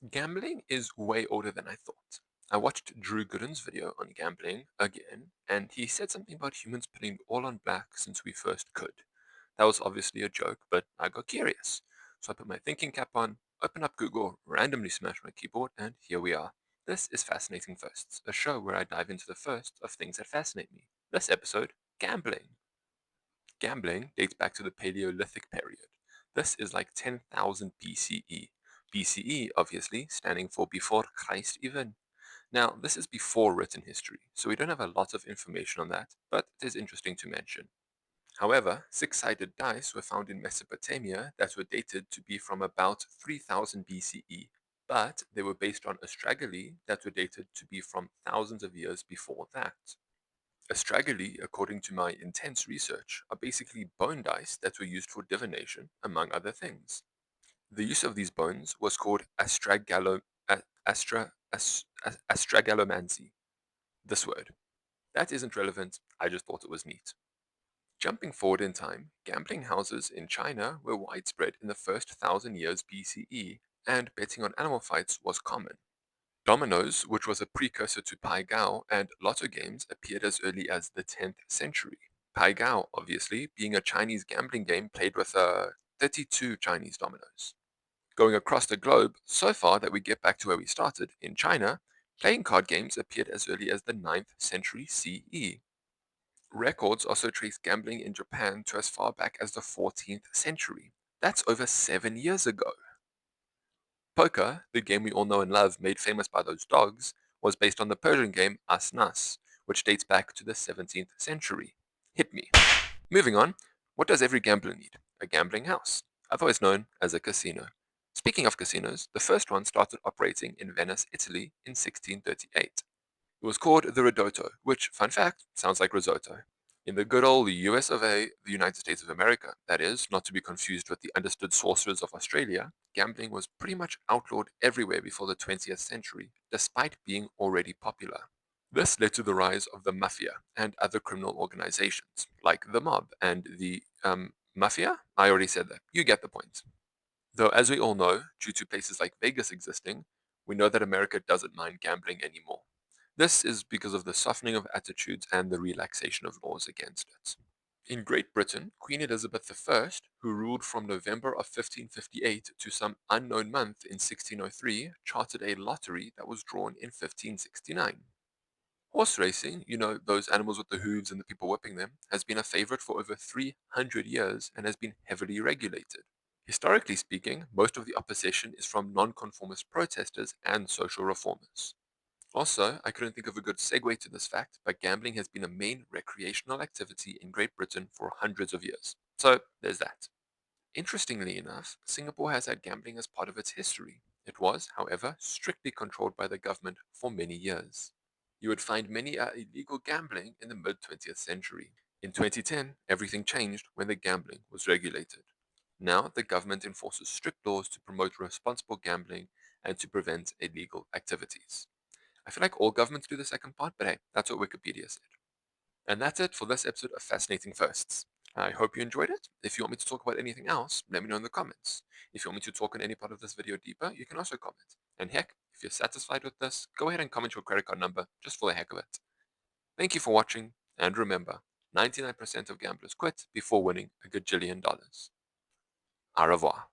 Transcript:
Gambling is way older than I thought. I watched Drew Gooden's video on gambling again, and he said something about humans putting all on black since we first could. That was obviously a joke, but I got curious. So I put my thinking cap on, opened up Google, randomly smashed my keyboard, and here we are. This is Fascinating Firsts, a show where I dive into the first of things that fascinate me. This episode, gambling. Gambling dates back to the Paleolithic period. This is like 10,000 BCE. BCE, obviously, standing for before Christ even. Now, this is before written history, so we don't have a lot of information on that, but it is interesting to mention. However, six-sided dice were found in Mesopotamia that were dated to be from about 3000 BCE, but they were based on astragally that were dated to be from thousands of years before that. Astragally, according to my intense research, are basically bone dice that were used for divination, among other things. The use of these bones was called astragalomancy. This word. That isn't relevant, I just thought it was neat. Jumping forward in time, gambling houses in China were widespread in the first 1000 years BCE, and betting on animal fights was common. Dominoes, which was a precursor to Pai Gow, and lotto games appeared as early as the 10th century. Pai Gow, obviously, being a Chinese gambling game played with 32 Chinese dominoes. Going across the globe, so far that we get back to where we started, in China, playing card games appeared as early as the 9th century CE. Records also trace gambling in Japan to as far back as the 14th century. That's over 7 years ago. Poker, the game we all know and love, made famous by those dogs, was based on the Persian game As Nas, which dates back to the 17th century. Hit me. Moving on, what does every gambler need? A gambling house, otherwise known as a casino. Speaking of casinos, the first one started operating in Venice, Italy in 1638. It was called the Ridotto, which, fun fact, sounds like risotto. In the good old US of A, the United States of America, that is, not to be confused with the understood sorcerers of Australia, gambling was pretty much outlawed everywhere before the 20th century, despite being already popular. This led to the rise of the mafia and other criminal organizations, like the mob and the mafia? I already said that. You get the point. Though, as we all know, due to places like Vegas existing, we know that America doesn't mind gambling anymore. This is because of the softening of attitudes and the relaxation of laws against it. In Great Britain, Queen Elizabeth I, who ruled from November of 1558 to some unknown month in 1603, chartered a lottery that was drawn in 1569. Horse racing, you know, those animals with the hooves and the people whipping them, has been a favorite for over 300 years and has been heavily regulated. Historically speaking, most of the opposition is from nonconformist protesters and social reformers. Also, I couldn't think of a good segue to this fact, but gambling has been a main recreational activity in Great Britain for hundreds of years. So, there's that. Interestingly enough, Singapore has had gambling as part of its history. It was, however, strictly controlled by the government for many years. You would find many illegal gambling in the mid 20th century. In 2010, everything changed when the gambling was regulated. Now, the government enforces strict laws to promote responsible gambling and to prevent illegal activities. I feel like all governments do the second part, but hey, that's what Wikipedia said. And that's it for this episode of Fascinating Firsts. I hope you enjoyed it. If you want me to talk about anything else, let me know in the comments. If you want me to talk on any part of this video deeper, you can also comment. And heck, if you're satisfied with this, go ahead and comment your credit card number just for the heck of it. Thank you for watching, and remember, 99% of gamblers quit before winning a gajillion dollars. Au revoir.